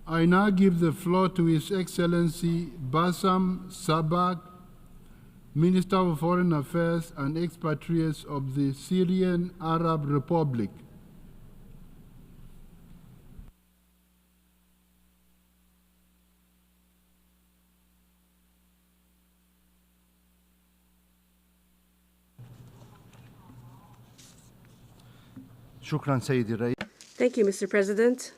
I now give the floor to His Excellency Bassam Sabbagh, Minister of Foreign Affairs and Expatriates of the Syrian Arab Republic. Thank you, Mr. President.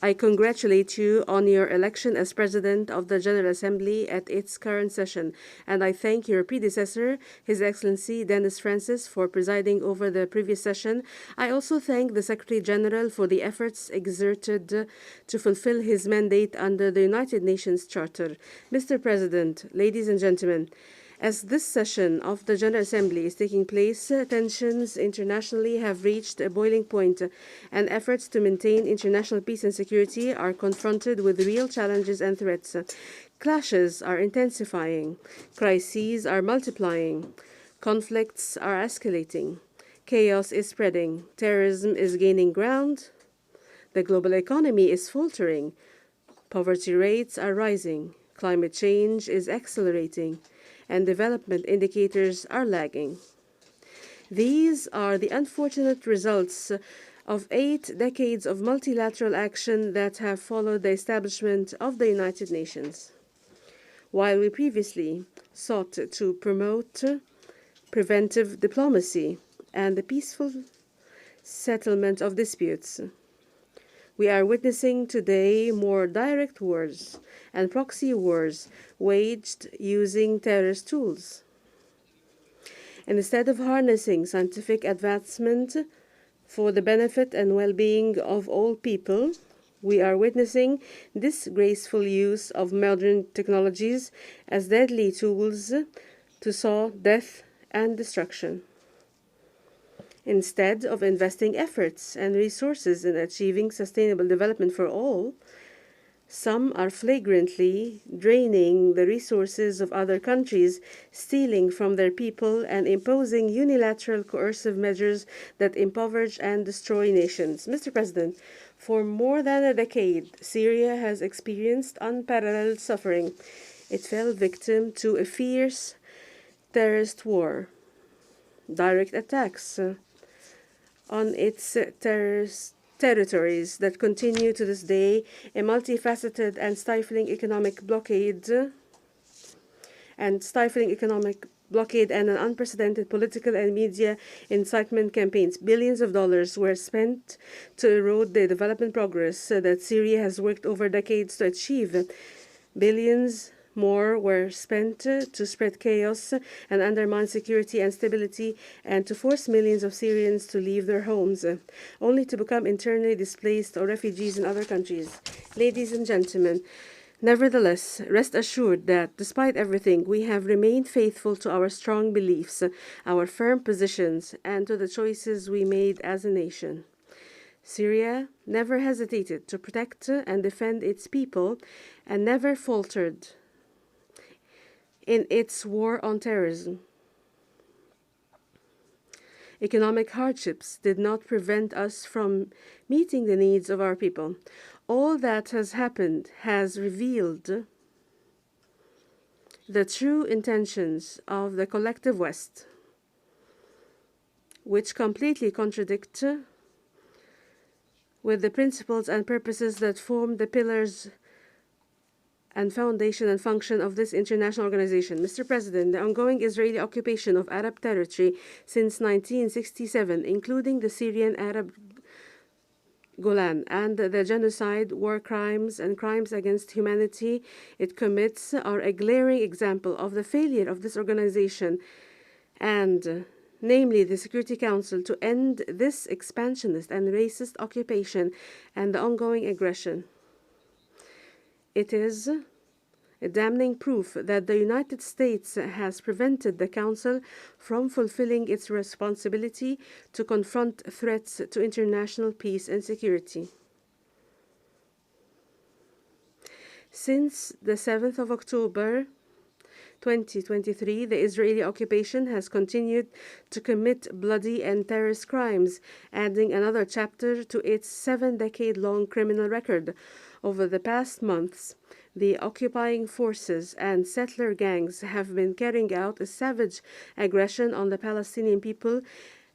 I congratulate you on your election as President of the General Assembly at its current session, and I thank your predecessor, His Excellency Dennis Francis, for presiding over the previous session. I also thank the Secretary General for the efforts exerted to fulfill his mandate under the United Nations Charter. Mr. President, ladies and gentlemen, as this session of the General Assembly is taking place, tensions internationally have reached a boiling point, and efforts to maintain international peace and security are confronted with real challenges and threats. Clashes are intensifying, crises are multiplying, conflicts are escalating, chaos is spreading, terrorism is gaining ground, the global economy is faltering, poverty rates are rising, climate change is accelerating, and development indicators are lagging. These are the unfortunate results of 8 decades of multilateral action that have followed the establishment of the United Nations. While we previously sought to promote preventive diplomacy and the peaceful settlement of disputes, we are witnessing today more direct wars and proxy wars waged using terrorist tools. And instead of harnessing scientific advancement for the benefit and well-being of all people, we are witnessing disgraceful use of modern technologies as deadly tools to sow death and destruction. Instead of investing efforts and resources in achieving sustainable development for all, some are flagrantly draining the resources of other countries, stealing from their people, and imposing unilateral coercive measures that impoverish and destroy nations. Mr. President, for more than a decade, Syria has experienced unparalleled suffering. It fell victim to a fierce terrorist war, direct attacks on its territories that continue to this day, a multifaceted and stifling economic blockade and an unprecedented political and media incitement campaigns. Billions of dollars were spent to erode the development progress that Syria has worked over decades to achieve. Billions more were spent to spread chaos and undermine security and stability, and to force millions of Syrians to leave their homes, only to become internally displaced or refugees in other countries. Ladies and gentlemen, nevertheless, rest assured that despite everything, we have remained faithful to our strong beliefs, our firm positions, and to the choices we made as a nation. Syria never hesitated to protect and defend its people and never faltered in its war on terrorism. Economic hardships did not prevent us from meeting the needs of our people. All that has happened has revealed the true intentions of the collective West, which completely contradict with the principles and purposes that form the pillars and foundation and function of this international organization. Mr. President, the ongoing Israeli occupation of Arab territory since 1967, including the Syrian Arab Golan, and the genocide, war crimes, and crimes against humanity it commits are a glaring example of the failure of this organization, and namely the Security Council, to end this expansionist and racist occupation and the ongoing aggression. It is a damning proof that the United States has prevented the Council from fulfilling its responsibility to confront threats to international peace and security. Since the 7th of October 2023, the Israeli occupation has continued to commit bloody and terrorist crimes, adding another chapter to its 7-decade-long criminal record. Over the past months, the occupying forces and settler gangs have been carrying out a savage aggression on the Palestinian people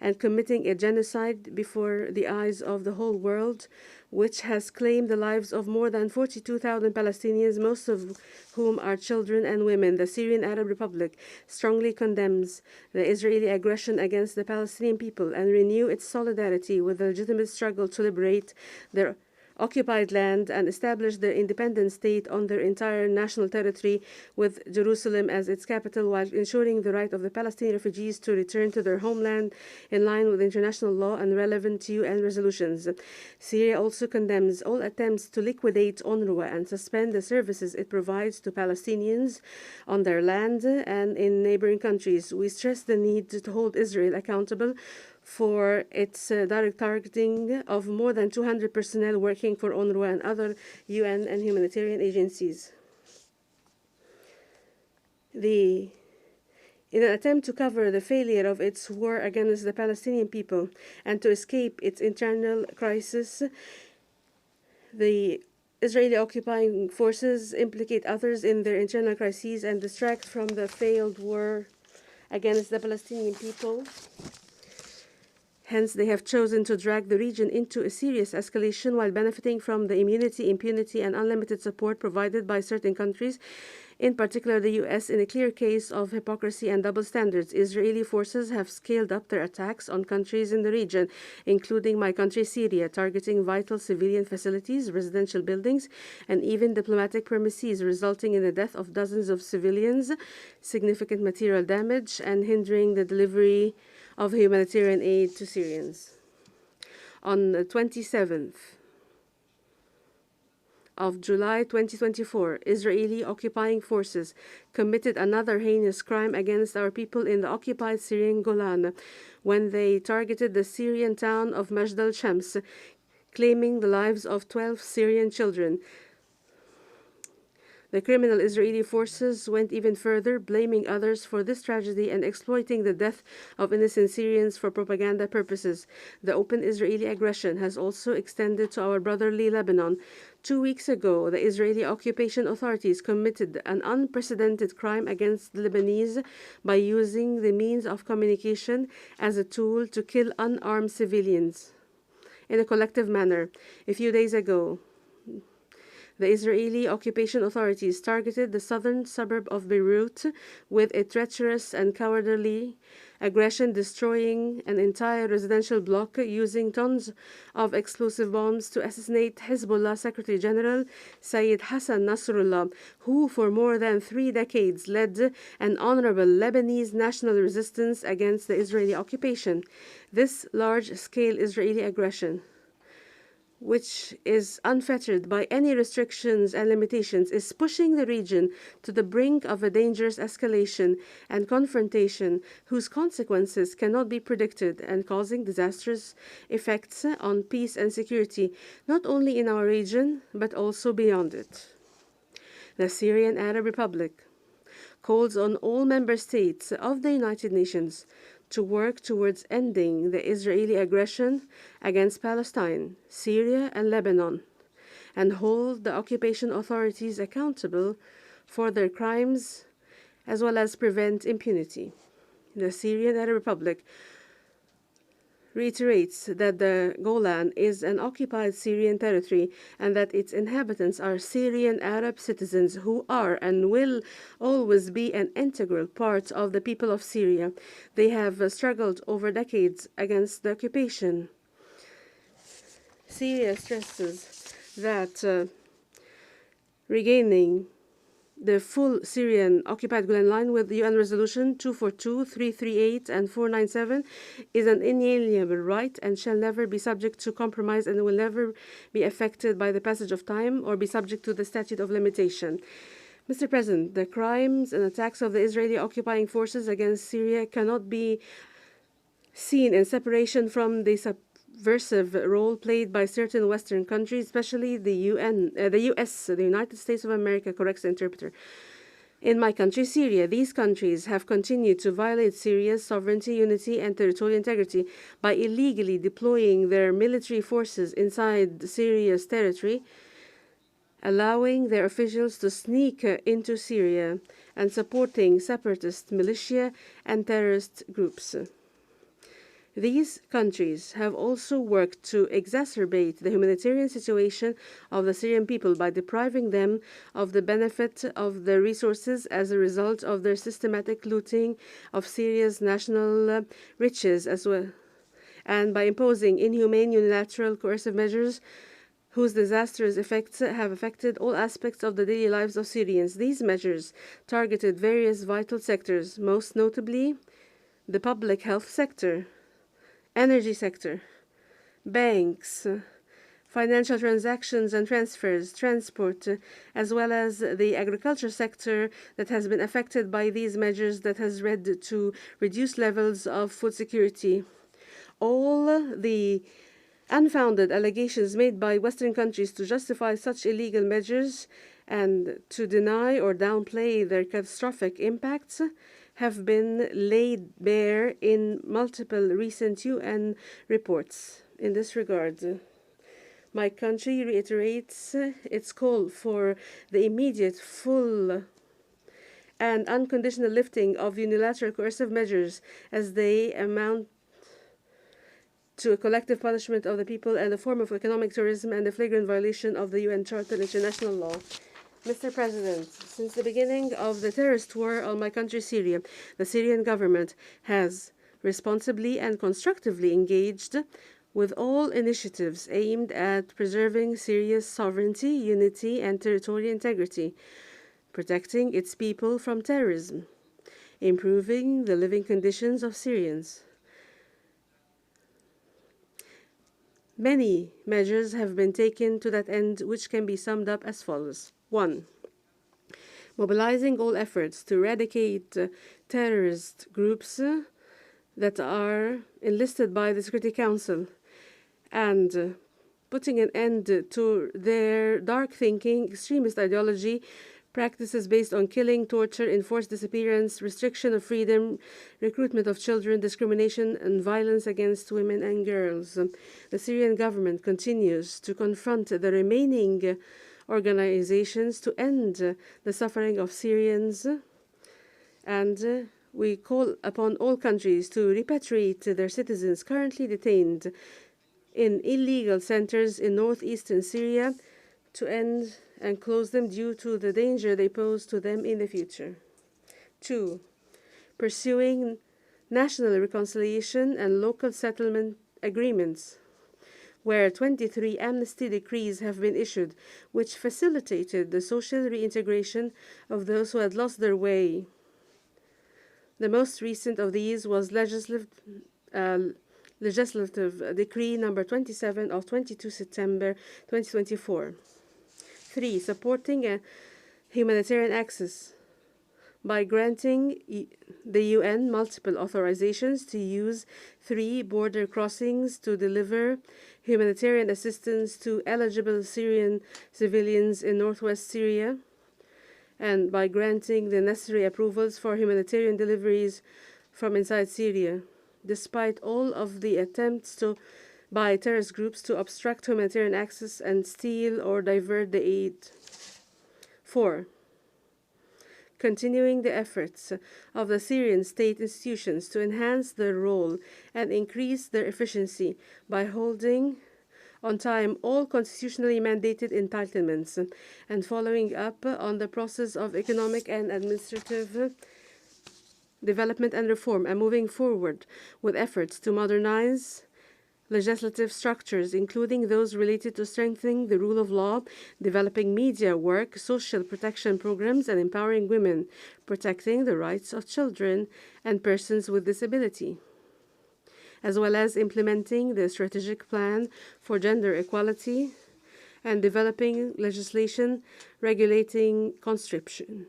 and committing a genocide before the eyes of the whole world, which has claimed the lives of more than 42,000 Palestinians, most of whom are children and women. The Syrian Arab Republic strongly condemns the Israeli aggression against the Palestinian people and renew its solidarity with the legitimate struggle to liberate their occupied land and establish their independent state on their entire national territory, with Jerusalem as its capital, while ensuring the right of the Palestinian refugees to return to their homeland in line with international law and relevant UN resolutions. Syria also condemns all attempts to liquidate UNRWA and suspend the services it provides to Palestinians on their land and in neighboring countries. We stress the need to hold Israel accountable for its direct targeting of more than 200 personnel working for UNRWA and other UN and humanitarian agencies. In an attempt to cover the failure of its war against the Palestinian people and to escape its internal crisis, the Israeli occupying forces implicate others in their internal crises and distract from the failed war against the Palestinian people. Hence, they have chosen to drag the region into a serious escalation while benefiting from the immunity, impunity, and unlimited support provided by certain countries, in particular the US, in a clear case of hypocrisy and double standards. Israeli forces have scaled up their attacks on countries in the region, including my country, Syria, targeting vital civilian facilities, residential buildings, and even diplomatic premises, resulting in the death of dozens of civilians, significant material damage, and hindering the delivery of humanitarian aid to Syrians. On the 27th of July 2024, Israeli occupying forces committed another heinous crime against our people in the occupied Syrian Golan when they targeted the Syrian town of Majd al-Shams, claiming the lives of 12 Syrian children. The criminal Israeli forces went even further, blaming others for this tragedy and exploiting the death of innocent Syrians for propaganda purposes. The open Israeli aggression has also extended to our brotherly Lebanon. 2 weeks ago, the Israeli occupation authorities committed an unprecedented crime against the Lebanese by using the means of communication as a tool to kill unarmed civilians in a collective manner. A few days ago, the Israeli occupation authorities targeted the southern suburb of Beirut with a treacherous and cowardly aggression, destroying an entire residential block using tons of explosive bombs to assassinate Hezbollah Secretary General Sayyid Hassan Nasrallah, who for more than 3 decades led an honorable Lebanese national resistance against the Israeli occupation. This large-scale Israeli aggression, which is unfettered by any restrictions and limitations, is pushing the region to the brink of a dangerous escalation and confrontation whose consequences cannot be predicted and causing disastrous effects on peace and security, not only in our region, but also beyond it. The Syrian Arab Republic calls on all member states of the United Nations to work towards ending the Israeli aggression against Palestine, Syria, and Lebanon, and hold the occupation authorities accountable for their crimes, as well as prevent impunity. The Syrian Arab Republic reiterates that the Golan is an occupied Syrian territory and that its inhabitants are Syrian Arab citizens who are and will always be an integral part of the people of Syria. They have struggled over decades against the occupation. Syria stresses that regaining the full Syrian occupied Golan line with UN Resolution 242, 338, and 497 is an inalienable right and shall never be subject to compromise and will never be affected by the passage of time or be subject to the statute of limitation. Mr. President, the crimes and attacks of the Israeli occupying forces against Syria cannot be seen in separation from the subversive role played by certain Western countries, especially the US, the United States of America, corrects the interpreter. In my country, Syria, these countries have continued to violate Syria's sovereignty, unity, and territorial integrity by illegally deploying their military forces inside Syria's territory, allowing their officials to sneak into Syria and supporting separatist militia and terrorist groups. These countries have also worked to exacerbate the humanitarian situation of the Syrian people by depriving them of the benefit of their resources as a result of their systematic looting of Syria's national riches, as well, and by imposing inhumane, unilateral, coercive measures whose disastrous effects have affected all aspects of the daily lives of Syrians. These measures targeted various vital sectors, most notably the public health sector, energy sector, banks, financial transactions and transfers, transport, as well as the agriculture sector that has been affected by these measures that has led to reduced levels of food security. All the unfounded allegations made by Western countries to justify such illegal measures and to deny or downplay their catastrophic impacts have been laid bare in multiple recent UN reports. In this regard, my country reiterates its call for the immediate, full, and unconditional lifting of unilateral coercive measures as they amount to a collective punishment of the people and a form of economic terrorism and a flagrant violation of the UN Charter and international law. Mr. President, since the beginning of the terrorist war on my country, Syria, the Syrian government has responsibly and constructively engaged with all initiatives aimed at preserving Syria's sovereignty, unity, and territorial integrity, protecting its people from terrorism, improving the living conditions of Syrians. Many measures have been taken to that end, which can be summed up as follows. 1. Mobilizing all efforts to eradicate terrorist groups that are enlisted by the Security Council and putting an end to their dark thinking, extremist ideology, practices based on killing, torture, enforced disappearance, restriction of freedom, recruitment of children, discrimination, and violence against women and girls. The Syrian government continues to confront the remaining organizations to end the suffering of Syrians, and we call upon all countries to repatriate their citizens currently detained in illegal centers in northeastern Syria to end and close them due to the danger they pose to them in the future. 2. Pursuing national reconciliation and local settlement agreements, where 23 amnesty decrees have been issued, which facilitated the social reintegration of those who had lost their way. The most recent of these was Legislative Decree number 27 of 22 September 2024. 3. Supporting humanitarian access by granting the UN multiple authorizations to use 3 border crossings to deliver humanitarian assistance to eligible Syrian civilians in northwest Syria, and by granting the necessary approvals for humanitarian deliveries from inside Syria, despite all of the attempts by terrorist groups to obstruct humanitarian access and steal or divert the aid. 4. Continuing the efforts of the Syrian state institutions to enhance their role and increase their efficiency by holding on time all constitutionally mandated entitlements and following up on the process of economic and administrative development and reform, and moving forward with efforts to modernize legislative structures, including those related to strengthening the rule of law, developing media work, social protection programs, and empowering women, protecting the rights of children and persons with disability, as well as implementing the strategic plan for gender equality and developing legislation regulating conscription.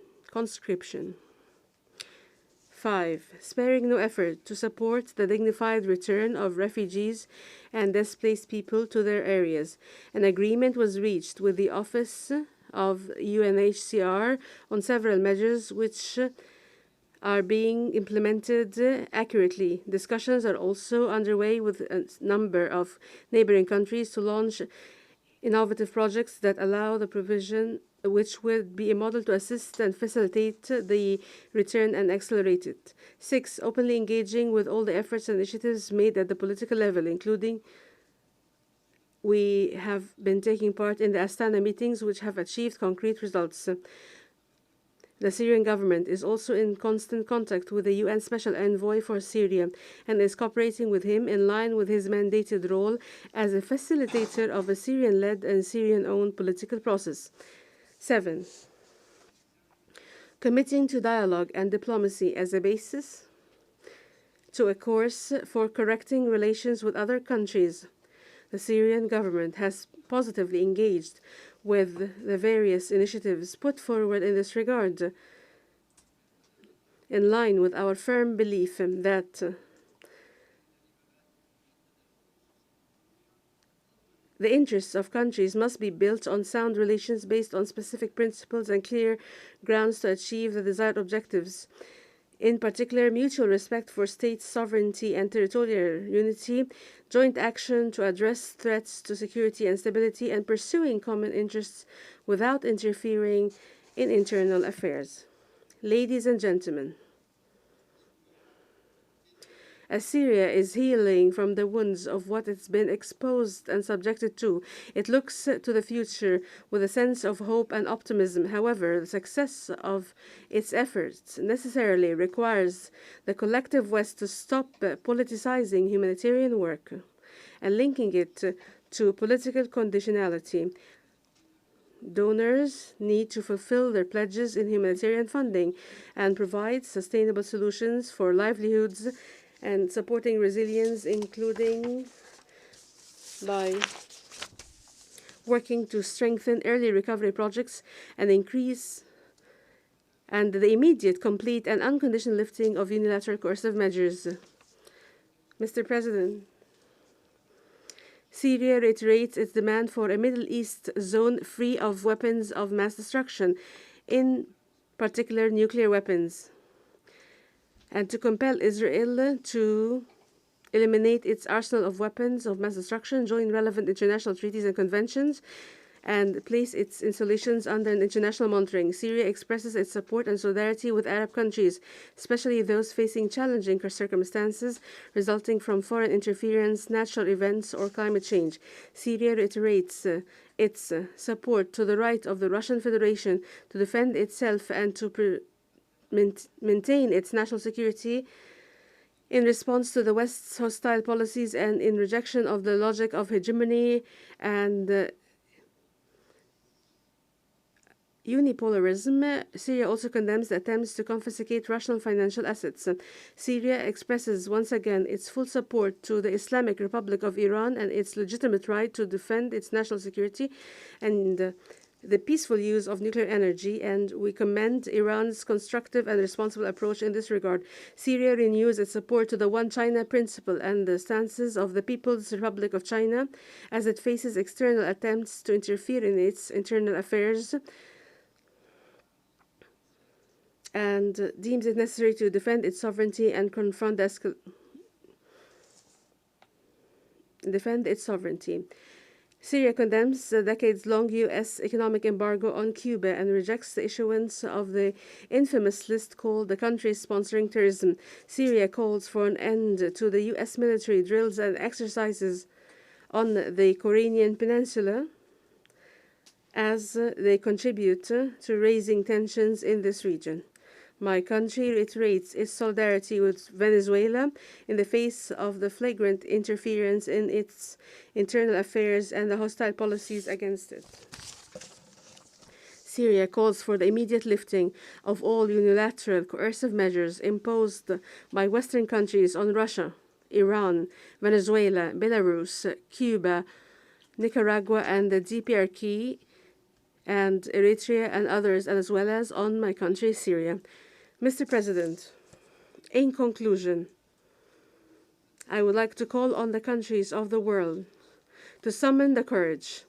5. Sparing no effort to support the dignified return of refugees and displaced people to their areas. An agreement was reached with the Office of UNHCR on several measures which are being implemented accurately. Discussions are also underway with a number of neighboring countries to launch innovative projects that allow the provision, which would be a model to assist and facilitate the return and accelerate it. 6. Openly engaging with all the efforts and initiatives made at the political level, including we have been taking part in the Astana meetings, which have achieved concrete results. The Syrian government is also in constant contact with the UN Special Envoy for Syria and is cooperating with him in line with his mandated role as a facilitator of a Syrian-led and Syrian-owned political process. 7. Committing to dialogue and diplomacy as a basis to a course for correcting relations with other countries. The Syrian government has positively engaged with the various initiatives put forward in this regard, in line with our firm belief that the interests of countries must be built on sound relations based on specific principles and clear grounds to achieve the desired objectives. In particular, mutual respect for state sovereignty and territorial unity, joint action to address threats to security and stability, and pursuing common interests without interfering in internal affairs. Ladies and gentlemen, as Syria is healing from the wounds of what it's been exposed and subjected to, it looks to the future with a sense of hope and optimism. However, the success of its efforts necessarily requires the collective West to stop politicizing humanitarian work and linking it to political conditionality. Donors need to fulfill their pledges in humanitarian funding and provide sustainable solutions for livelihoods and supporting resilience, including by working to strengthen early recovery projects and increase and the immediate, complete, and unconditional lifting of unilateral coercive measures. Mr. President, Syria reiterates its demand for a Middle East zone free of weapons of mass destruction, in particular nuclear weapons, and to compel Israel to eliminate its arsenal of weapons of mass destruction, join relevant international treaties and conventions, and place its installations under international monitoring. Syria expresses its support and solidarity with Arab countries, especially those facing challenging circumstances resulting from foreign interference, natural events, or climate change. Syria reiterates its support to the right of the Russian Federation to defend itself and to maintain its national security in response to the West's hostile policies and in rejection of the logic of hegemony and unipolarism. Syria also condemns the attempts to confiscate Russian financial assets. Syria expresses once again its full support to the Islamic Republic of Iran and its legitimate right to defend its national security and the peaceful use of nuclear energy, and we commend Iran's constructive and responsible approach in this regard. Syria renews its support to the One China principle and the stances of the People's Republic of China as it faces external attempts to interfere in its internal affairs and deems it necessary to defend its sovereignty and confront defend its sovereignty. Syria condemns the decades-long U.S. economic embargo on Cuba and rejects the issuance of the infamous list called the countries sponsoring terrorism. Syria calls for an end to the U.S. military drills and exercises on the Korean Peninsula as they contribute to raising tensions in this region. My country reiterates its solidarity with Venezuela in the face of the flagrant interference in its internal affairs and the hostile policies against it. Syria calls for the immediate lifting of all unilateral coercive measures imposed by Western countries on Russia, Iran, Venezuela, Belarus, Cuba, Nicaragua, and the DPRK, and Eritrea and others, as well as on my country, Syria. Mr. President, in conclusion, I would like to call on the countries of the world to summon the courage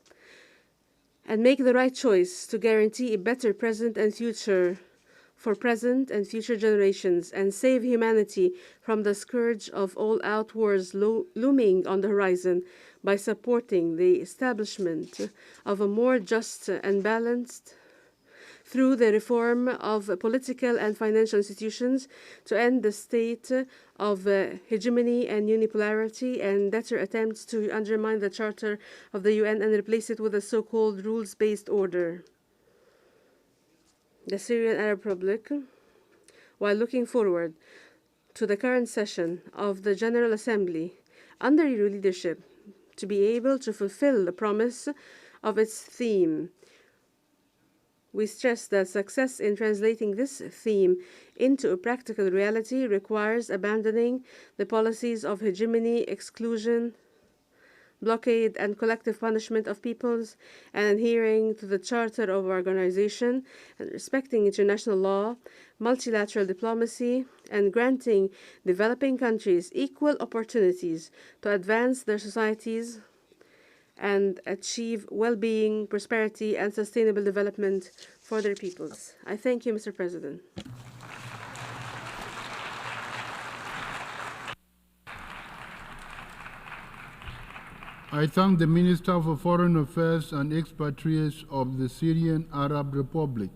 and make the right choice to guarantee a better present and future for present and future generations, and save humanity from the scourge of all-out wars looming on the horizon by supporting the establishment of a more just and balanced through the reform of political and financial institutions to end the state of hegemony and unipolarity and better attempts to undermine the Charter of the UN and replace it with a so-called rules-based order. The Syrian Arab Republic, while looking forward to the current session of the General Assembly under your leadership to be able to fulfill the promise of its theme. We stress that success in translating this theme into a practical reality requires abandoning the policies of hegemony, exclusion, blockade, and collective punishment of peoples, and adhering to the Charter of Organization and respecting international law, multilateral diplomacy, and granting developing countries equal opportunities to advance their societies and achieve well-being, prosperity, and sustainable development for their peoples. I thank you, Mr. President. I thank the Minister for Foreign Affairs and Expatriates of the Syrian Arab Republic.